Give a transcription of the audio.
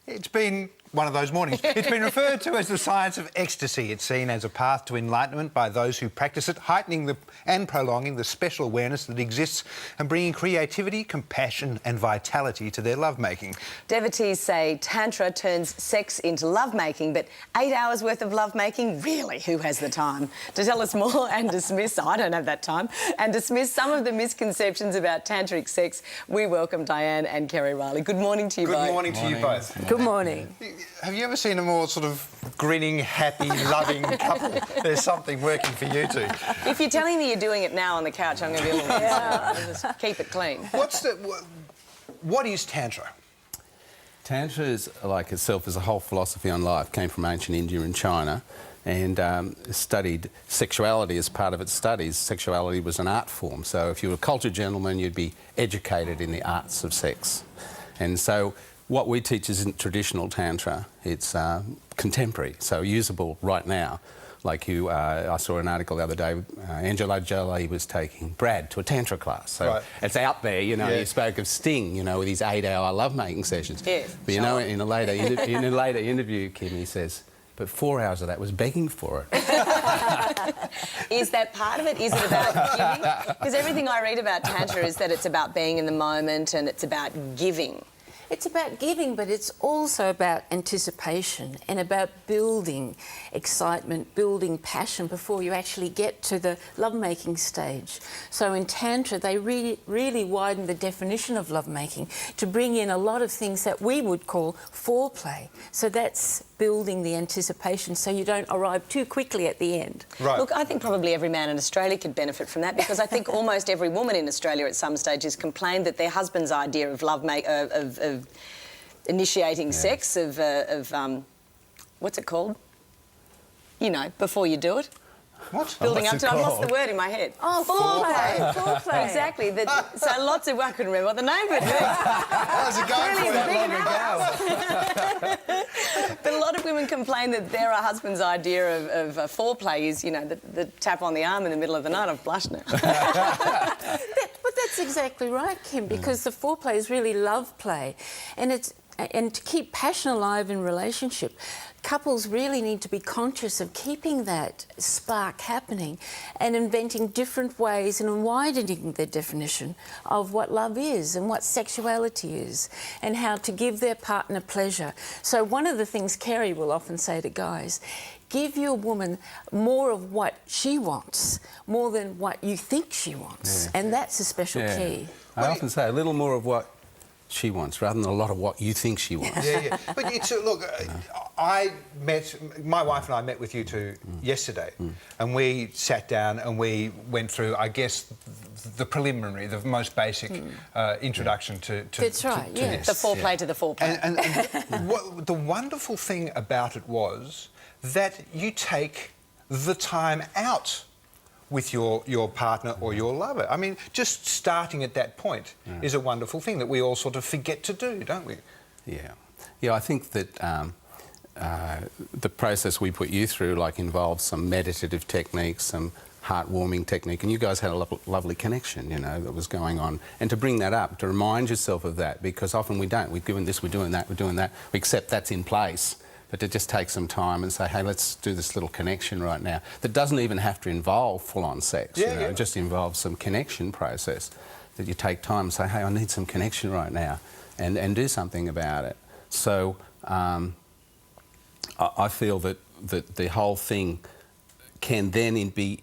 It's been one of those mornings. It's been referred to as the science of ecstasy. It's seen as a path to enlightenment by those who practice it, heightening and prolonging the special awareness that exists and bringing creativity, compassion and vitality to their lovemaking. Devotees say Tantra turns sex into lovemaking, but 8 hours worth of lovemaking? Really, who has the time? To tell us more and dismiss, I don't have that time, and dismiss some of the misconceptions about tantric sex, we welcome Diane and Kerry Riley. Good morning to you both. Good morning to you both. Good morning. Have you ever seen a more sort of grinning, happy, loving couple? There's something working for you two. If you're telling me you're doing it now on the couch, I'm going to be a little just keep it clean. What is Tantra? Tantra is, like itself, is a whole philosophy on life. Came from ancient India and China, and studied sexuality as part of its studies. Sexuality was an art form, so if you were a cultured gentleman, you'd be educated in the arts of sex. And so what we teach isn't traditional Tantra, it's contemporary, so usable right now. Like I saw an article the other day, Angela Jolie was taking Brad to a Tantra class. So right. It's out there, you know, You spoke of Sting, you know, with his 8-hour lovemaking sessions. Yes. But you know, in a later interview, Kim, he says, but 4 hours of that was begging for it. Is that part of it? Is it about giving? Because everything I read about Tantra is that it's about being in the moment and it's about giving. It's about giving, but it's also about anticipation and about building excitement, building passion before you actually get to the lovemaking stage. So in Tantra, they really widen the definition of lovemaking to bring in a lot of things that we would call foreplay. So that's building the anticipation so you don't arrive too quickly at the end. Right. Look, I think probably every man in Australia could benefit from that, because I think almost every woman in Australia at some stage has complained that their husband's idea of of initiating sex, what's it called? You know, before you do it. What? Building up to it. I've lost the word in my head. Oh, foreplay. Foreplay. Exactly. So lots of... I couldn't remember what the name of it was. How's it going for you? But a lot of women complain that their husband's idea of foreplay is, you know, the tap on the arm in the middle of the night. I've blushed now. But that's exactly right, Kim, because the foreplay is really love play. And to keep passion alive in relationship, couples really need to be conscious of keeping that spark happening and inventing different ways and widening their definition of what love is and what sexuality is and how to give their partner pleasure. So one of the things Kerry will often say to guys, give your woman more of what she wants, more than what you think she wants. Yeah. And that's a special key. I often say a little more of what she wants rather than a lot of what you think she wants. Yeah. But it's, look, my wife and I met with you two yesterday, and we sat down and we went through, I guess, the preliminary, the most basic introduction to That's right, to this. The foreplay to the foreplay. And what the wonderful thing about it was that you take the time out with your partner or your lover. I mean, just starting at that point is a wonderful thing that we all sort of forget to do, don't we? Yeah. Yeah, I think that the process we put you through, like, involves some meditative techniques, some heartwarming technique, and you guys had a lovely connection, you know, that was going on. And to bring that up, to remind yourself of that, because often we don't. We've given this, we're doing that, we accept that's in place. But to just take some time and say, hey, let's do this little connection right now. That doesn't even have to involve full-on sex. It just involves some connection process. That you take time and say, hey, I need some connection right now, and do something about it. So I feel that the whole thing can then be